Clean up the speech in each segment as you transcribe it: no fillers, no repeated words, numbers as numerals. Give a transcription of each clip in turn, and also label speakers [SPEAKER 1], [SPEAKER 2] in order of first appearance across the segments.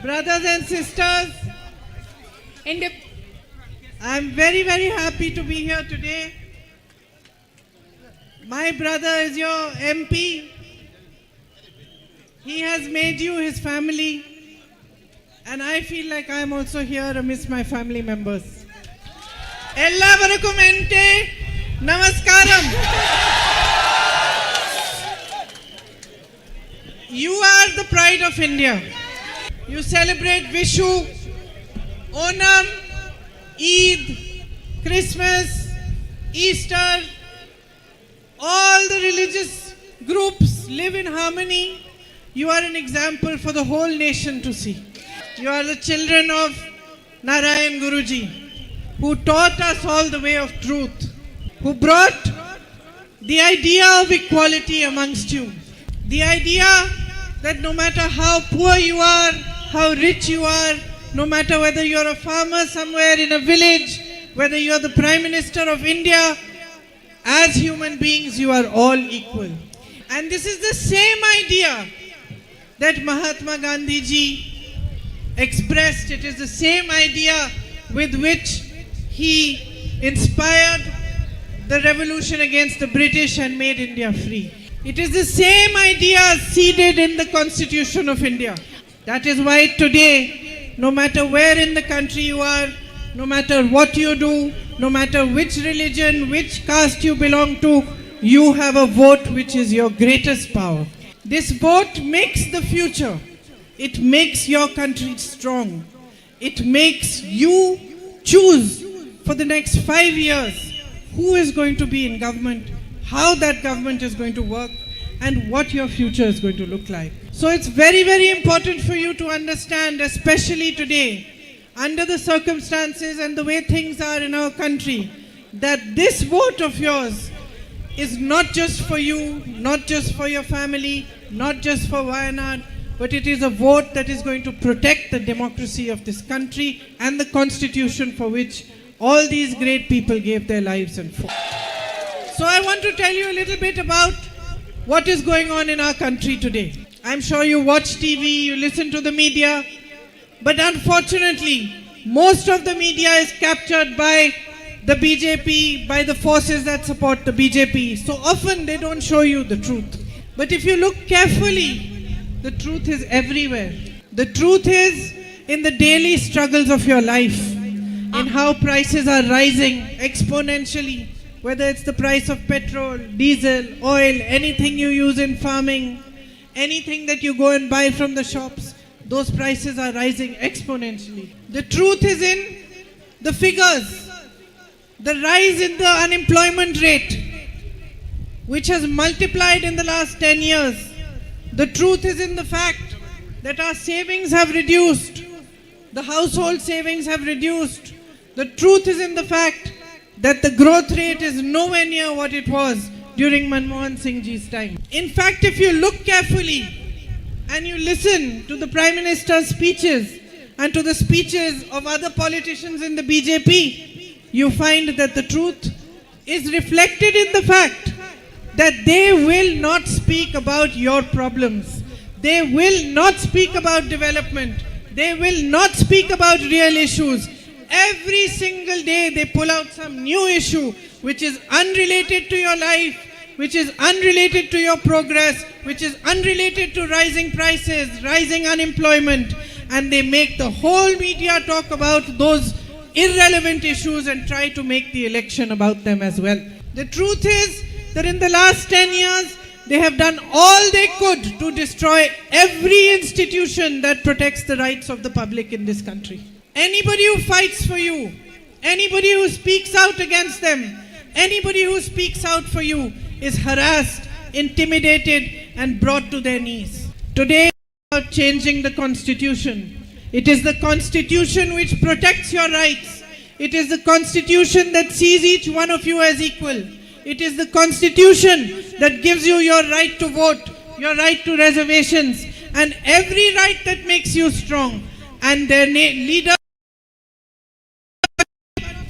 [SPEAKER 1] Brothers and sisters, I'm very, very happy to be here today. My brother is your MP. He has made you his family. And I feel like I'm also here amidst my family members. Ellavarakkum ente namaskaram. You are the pride of India. You celebrate Vishu, Onam, Eid, Christmas, Easter. All the religious groups live in harmony. You are an example for the whole nation to see. You are the children of Narayan Guruji, who taught us all the way of truth, who brought the idea of equality amongst you. The idea that no matter how poor you are, how rich you are, no matter whether you are a farmer somewhere in a village, whether you are the Prime Minister of India, as human beings you are all equal. And this is the same idea that Mahatma Gandhi ji expressed. It is the same idea with which he inspired the revolution against the British and made India free. It is the same idea seeded in the Constitution of India. That is why today, no matter where in the country you are, no matter what you do, no matter which religion, which caste you belong to, you have a vote which is your greatest power. This vote makes the future. It makes your country strong. It makes you choose for the next 5 years who is going to be in government, how that government is going to work, and what your future is going to look like. So it's very, very important for you to understand, especially today, under the circumstances and the way things are in our country, that this vote of yours is not just for you, not just for your family, not just for Wayanad, but it is a vote that is going to protect the democracy of this country and the constitution for which all these great people gave their lives and fought. So I want to tell you a little bit about what is going on in our country today. I'm sure you watch TV, you listen to the media, but unfortunately, most of the media is captured by the BJP, by the forces that support the BJP. So often they don't show you the truth. But if you look carefully, the truth is everywhere. The truth is in the daily struggles of your life, in how prices are rising exponentially, whether it's the price of petrol, diesel, oil, anything you use in farming, anything that you go and buy from the shops, those prices are rising exponentially. The truth is in the figures, the rise in the unemployment rate, which has multiplied in the last 10 years. The truth is in the fact that our savings have reduced, the household savings have reduced. The truth is in the fact that the growth rate is nowhere near what it was during Manmohan Singh ji's time. In fact, if you look carefully and you listen to the Prime Minister's speeches and to the speeches of other politicians in the BJP, you find that the truth is reflected in the fact that they will not speak about your problems. They will not speak about development. They will not speak about real issues. Every single day they pull out some new issue which is unrelated to your life, which is unrelated to your progress, which is unrelated to rising prices, rising unemployment, and they make the whole media talk about those irrelevant issues and try to make the election about them as well. The truth is that in the last 10 years, they have done all they could to destroy every institution that protects the rights of the public in this country. Anybody who fights for you, anybody who speaks out against them, anybody who speaks out for you is harassed, intimidated, and brought to their knees. Today, we are changing the constitution. It is the constitution which protects your rights. It is the constitution that sees each one of you as equal. It is the constitution that gives you your right to vote, your right to reservations, and every right that makes you strong. And their leader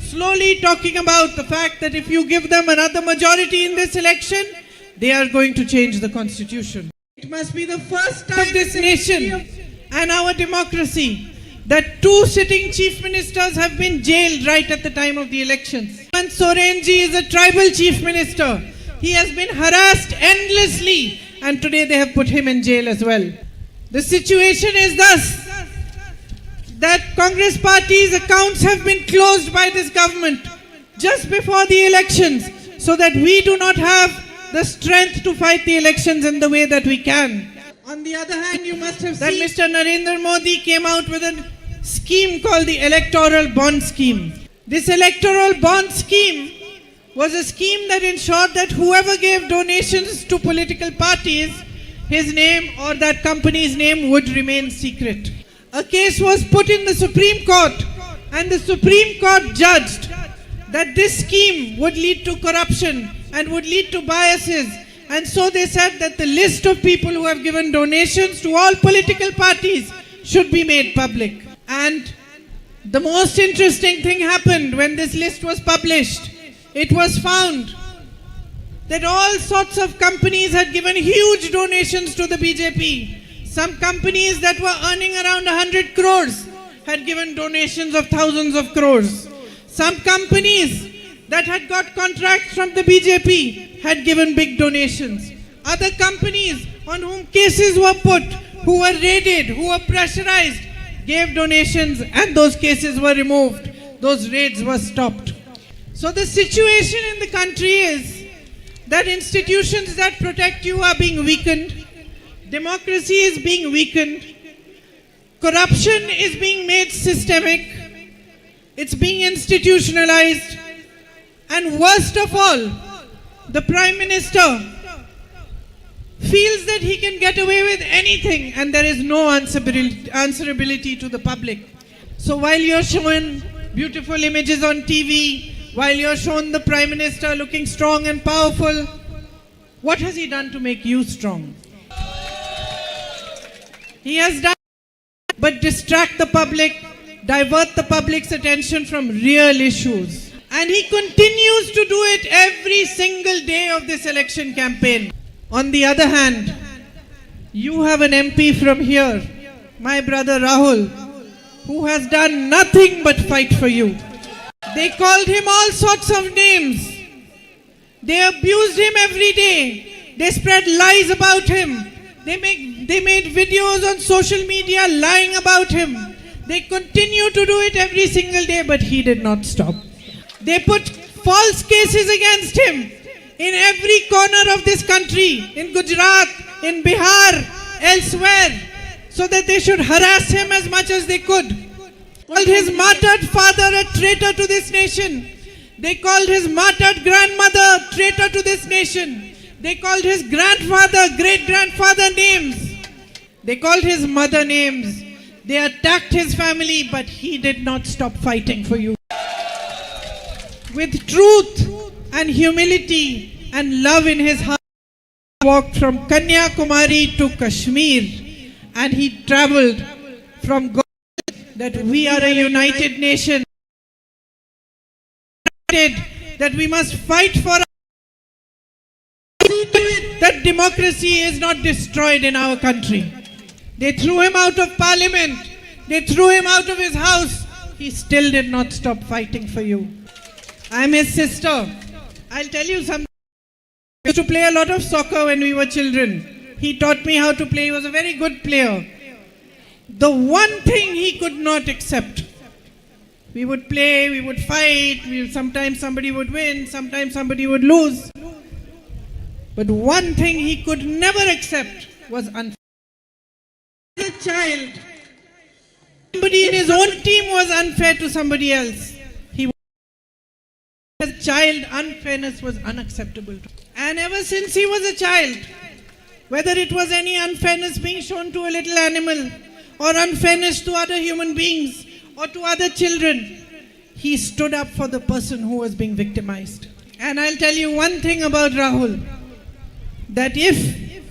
[SPEAKER 1] slowly talking about the fact that if you give them another majority in this election, they are going to change the constitution. It must be the first time of this nation and our democracy that two sitting chief ministers have been jailed right at the time of the elections. Hemant Soren ji is a tribal chief minister. He has been harassed endlessly, and today they have put him in jail as well. The situation is thus that Congress party's accounts have been closed by this government just before the elections, so that we do not have the strength to fight the elections in the way that we can. On the other hand, you must have seen that Mr. Narendra Modi came out with a scheme called the Electoral Bond Scheme. This Electoral Bond Scheme was a scheme that ensured that whoever gave donations to political parties, his name or that company's name would remain secret. A case was put in the Supreme Court, and the Supreme Court judged that this scheme would lead to corruption and would lead to biases. And so they said that the list of people who have given donations to all political parties should be made public. And the most interesting thing happened when this list was published. It was found that all sorts of companies had given huge donations to the BJP. Some companies that were earning around 100 crores had given donations of thousands of crores. Some companies that had got contracts from the BJP had given big donations. Other companies on whom cases were put, who were raided, who were pressurized, gave donations, and those cases were removed. Those raids were stopped. So the situation in the country is that institutions that protect you are being weakened. Democracy is being weakened. Corruption is being made systemic. It's being institutionalized. And worst of all, the Prime Minister feels that he can get away with anything and there is no answerability to the public. So while you're shown beautiful images on TV, while you're shown the Prime Minister looking strong and powerful, what has he done to make you strong? He has done but distract the public, divert the public's attention from real issues. And he continues to do it every single day of this election campaign. On the other hand, you have an MP from here, my brother Rahul, who has done nothing but fight for you. They called him all sorts of names. They abused him every day. They spread lies about him. They made videos on social media lying about him. They continue to do it every single day, but he did not stop. They put false cases against him in every corner of this country, in Gujarat, in Bihar, elsewhere, so that they should harass him as much as they could. Called his martyred father a traitor to this nation. They called his martyred grandmother a traitor to this nation. They called his grandfather, great-grandfather names. They called his mother names. They attacked his family, but he did not stop fighting for you. With truth and humility and love in his heart, he walked from Kanyakumari to Kashmir, and he traveled from God that we are a united nation, that we must fight for that democracy is not destroyed in our country. They threw him out of parliament. They threw him out of his house. He still did not stop fighting for you. I'm his sister. I'll tell you something. We used to play a lot of soccer when we were children. He taught me how to play. He was a very good player. The one thing he could not accept, we would play, we would fight, sometimes somebody would win, sometimes somebody would lose. But one thing he could never accept was unfairness. As a child, somebody in his own team was unfair to somebody else. As a child, unfairness was unacceptable. And ever since he was a child, whether it was any unfairness being shown to a little animal, or unfairness to other human beings, or to other children, he stood up for the person who was being victimized. And I'll tell you one thing about Rahul, that if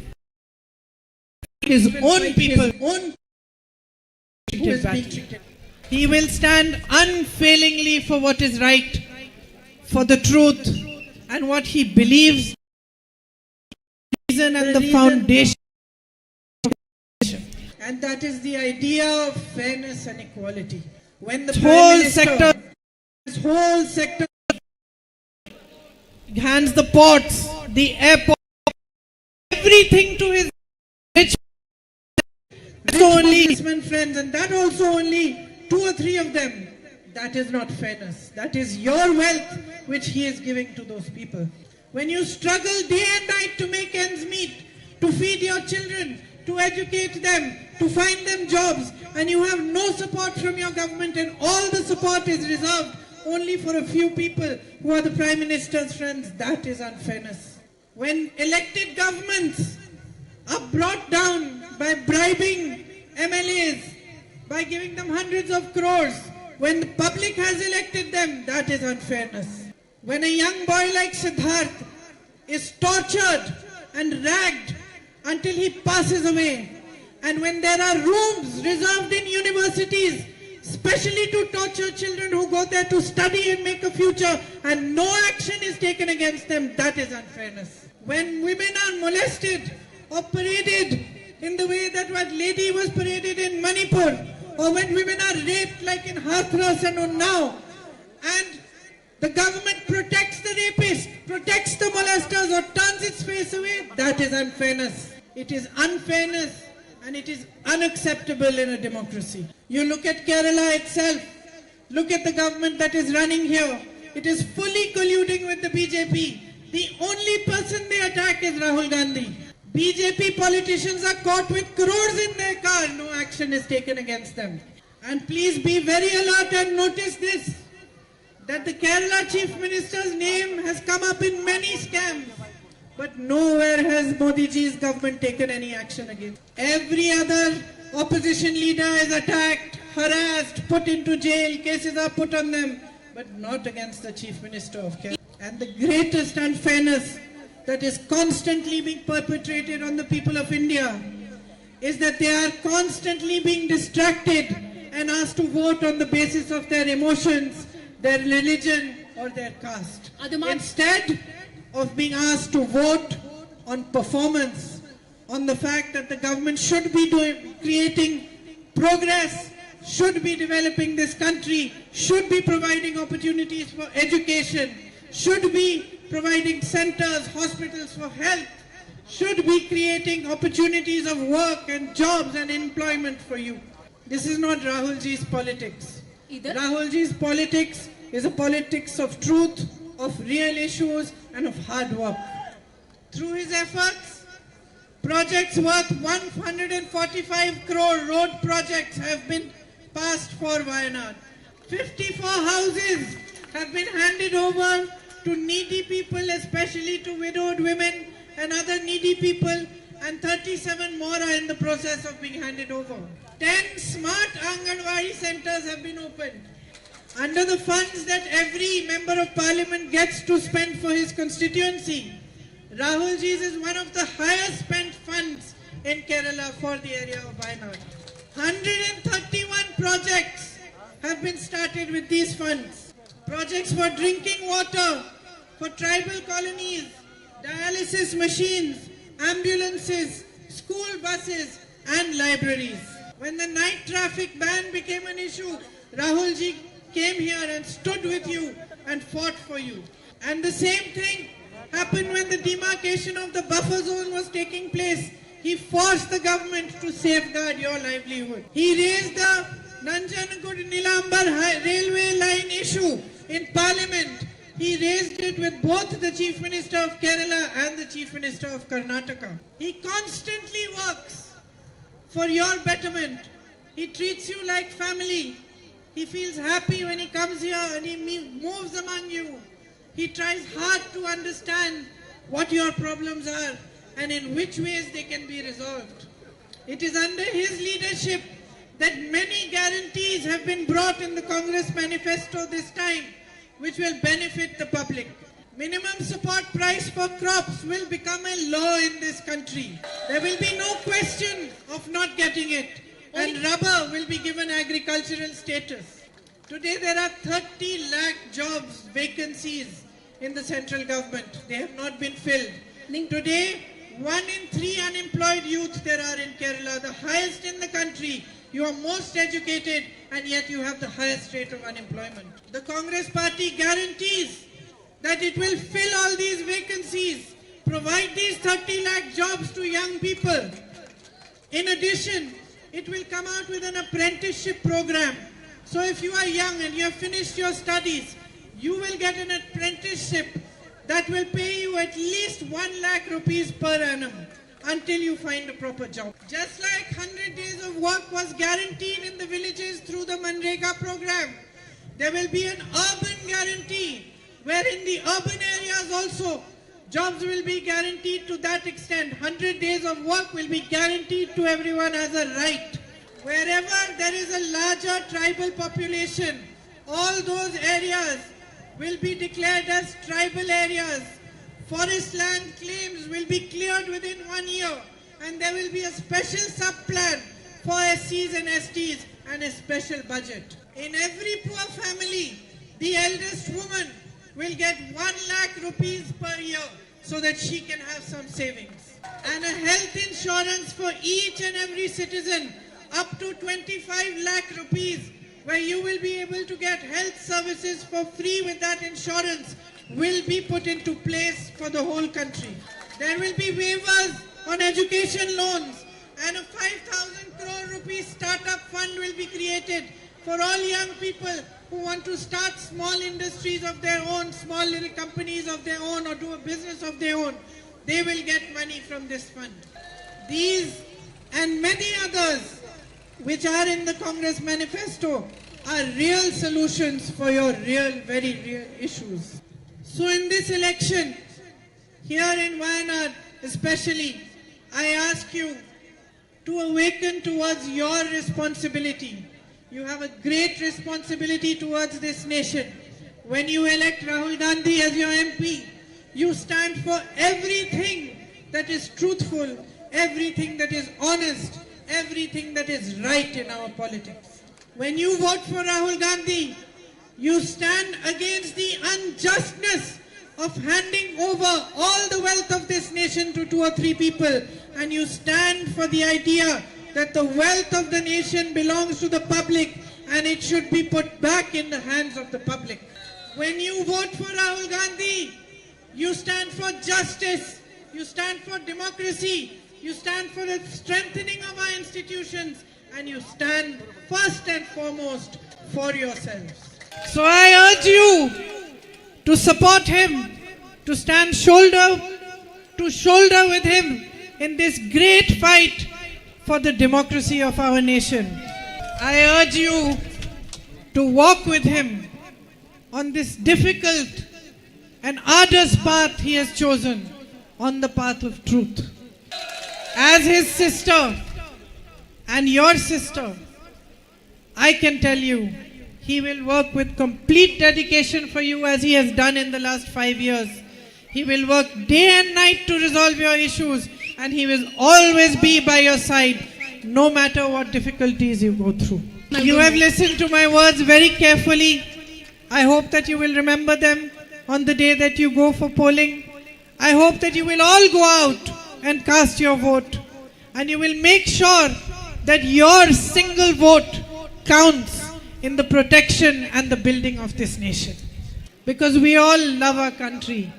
[SPEAKER 1] his own people, he will stand unfailingly for what is right, for the truth, and what he believes is the reason and the foundation. And that is the idea of fairness and equality. When the this whole sector hands the ports, the airport, everything to his rich businessmen friends, and that also only 2 or 3 of them. That is not fairness. That is your wealth which he is giving to those people. When you struggle day and night to make ends meet, to feed your children, to educate them, to find them jobs, and you have no support from your government, and all the support is reserved only for a few people who are the Prime Minister's friends, that is unfairness. When elected governments are brought down by bribing MLAs, by giving them hundreds of crores, when the public has elected them, that is unfairness. When a young boy like Siddharth is tortured and ragged until he passes away, and when there are rooms reserved in universities specially to torture children who go there to study and make a future, and no action is taken against them, that is unfairness. When women are molested or paraded in the way that one lady was paraded in Manipur, or when women are raped like in Hathras and Unnao, and the government protects the rapist, protects the molesters, or turns its face away, that is unfairness. It is unfairness, and it is unacceptable in a democracy. You look at Kerala itself, look at the government that is running here. It is fully colluding with the BJP. The only person they attack is Rahul Gandhi. BJP politicians are caught with crores in their car. No action is taken against them. And please be very alert and notice this, that the Kerala Chief Minister's name has come up in many scams. But nowhere has Modi ji's government taken any action against. Every other opposition leader is attacked, harassed, put into jail, cases are put on them, but not against the Chief Minister of Kerala. And the greatest unfairness that is constantly being perpetrated on the people of India is that they are constantly being distracted and asked to vote on the basis of their emotions, their religion, or their caste. Instead of being asked to vote on performance, on the fact that the government should be creating progress, should be developing this country, should be providing opportunities for education, should be providing centers, hospitals for health, should be creating opportunities of work and jobs and employment for you. This is not Rahul ji's politics. Rahul ji's politics is a politics of truth, of real issues, and of hard work. Through his efforts, projects worth 145 crore road projects have been passed for Wayanad. 54 houses have been handed over to needy people, especially to widowed women and other needy people, and 37 more are in the process of being handed over. 10 smart Anganwadi centers have been opened. Under the funds that every member of parliament gets to spend for his constituency, Rahul ji's is one of the highest spent funds in Kerala for the area of Wayanad. 131 projects have been started with these funds. Projects for drinking water, for tribal colonies, dialysis machines, ambulances, school buses, and libraries. When the night traffic ban became an issue, Rahul ji came here and stood with you and fought for you. And the same thing happened when the demarcation of the buffer zone was taking place. He forced the government to safeguard your livelihood. He raised the Nanjangud-Nilambar railway line issue in Parliament. He raised it with both the Chief Minister of Kerala and the Chief Minister of Karnataka. He constantly works for your betterment. He treats you like family. He feels happy when he comes here and he moves among you. He tries hard to understand what your problems are and in which ways they can be resolved. It is under his leadership that many guarantees have been brought in the Congress manifesto this time, which will benefit the public. Minimum support price for crops will become a law in this country. There will be no question of not getting it. And rubber will be given agricultural status. Today there are 30 lakh jobs, vacancies in the central government. They have not been filled. Today 1 in 3 unemployed youth there are in Kerala, the highest in the country. You are most educated and yet you have the highest rate of unemployment. The Congress party guarantees that it will fill all these vacancies, provide these 30 lakh jobs to young people. In addition, it will come out with an apprenticeship program. So if you are young and you have finished your studies, you will get an apprenticeship that will pay you at least 1 lakh rupees per annum until you find a proper job. Just like 100 days of work was guaranteed in the villages through the Manrega program, there will be an urban guarantee where in the urban areas also jobs will be guaranteed to that extent. 100 days of work will be guaranteed to everyone as a right. Wherever there is a larger tribal population, all those areas will be declared as tribal areas. Forest land claims will be cleared within 1 year and there will be a special sub-plan for SCs and STs and a special budget. In every poor family, the eldest woman will get 1 lakh rupees per year so that she can have some savings. And a health insurance for each and every citizen up to 25 lakh rupees, where you will be able to get health services for free with that insurance, will be put into place for the whole country. There will be waivers on education loans and a 5,000 crore rupees startup fund will be created for all young people who want to start small industries of their own, small little companies of their own, or do a business of their own. They will get money from this fund. These and many others which are in the Congress manifesto are real solutions for your very real issues. So in this election, here in Wayanad especially, I ask you to awaken towards your responsibility. You have a great responsibility towards this nation. When you elect Rahul Gandhi as your MP, you stand for everything that is truthful, everything that is honest, everything that is right in our politics. When you vote for Rahul Gandhi, you stand against the unjustness of handing over all the wealth of this nation to 2 or 3 people, and you stand for the idea that the wealth of the nation belongs to the public and it should be put back in the hands of the public. When you vote for Rahul Gandhi, you stand for justice, you stand for democracy, you stand for the strengthening of our institutions, and you stand first and foremost for yourselves. So I urge you to support him, to stand shoulder to shoulder with him in this great fight for the democracy of our nation. I urge you to walk with him on this difficult and arduous path he has chosen, on the path of truth. As his sister and your sister, I can tell you, he will work with complete dedication for you as he has done in the last 5 years. He will work day and night to resolve your issues, and he will always be by your side, no matter what difficulties you go through. You have listened to my words very carefully. I hope that you will remember them on the day that you go for polling. I hope that you will all go out and cast your vote, and you will make sure that your single vote counts in the protection and the building of this nation. Because we all love our country.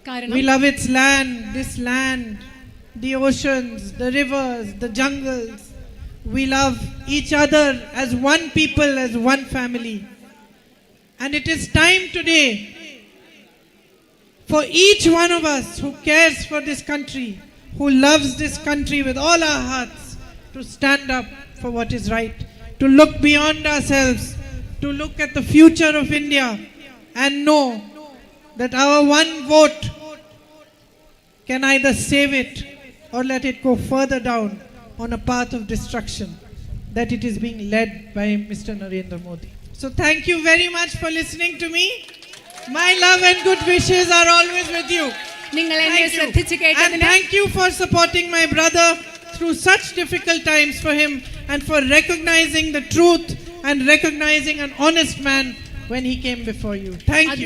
[SPEAKER 1] We love its land, this land, the oceans, the rivers, the jungles. We love each other as one people, as one family. And it is time today for each one of us who cares for this country, who loves this country with all our hearts, to stand up for what is right, to look beyond ourselves, to look at the future of India and know that our one vote can either save it or let it go further down on a path of destruction, that it is being led by Mr. Narendra Modi. So thank you very much for listening to me. My love and good wishes are always with you. And thank you for supporting my brother through such difficult times for him, and for recognizing the truth and recognizing an honest man when he came before you. Thank you.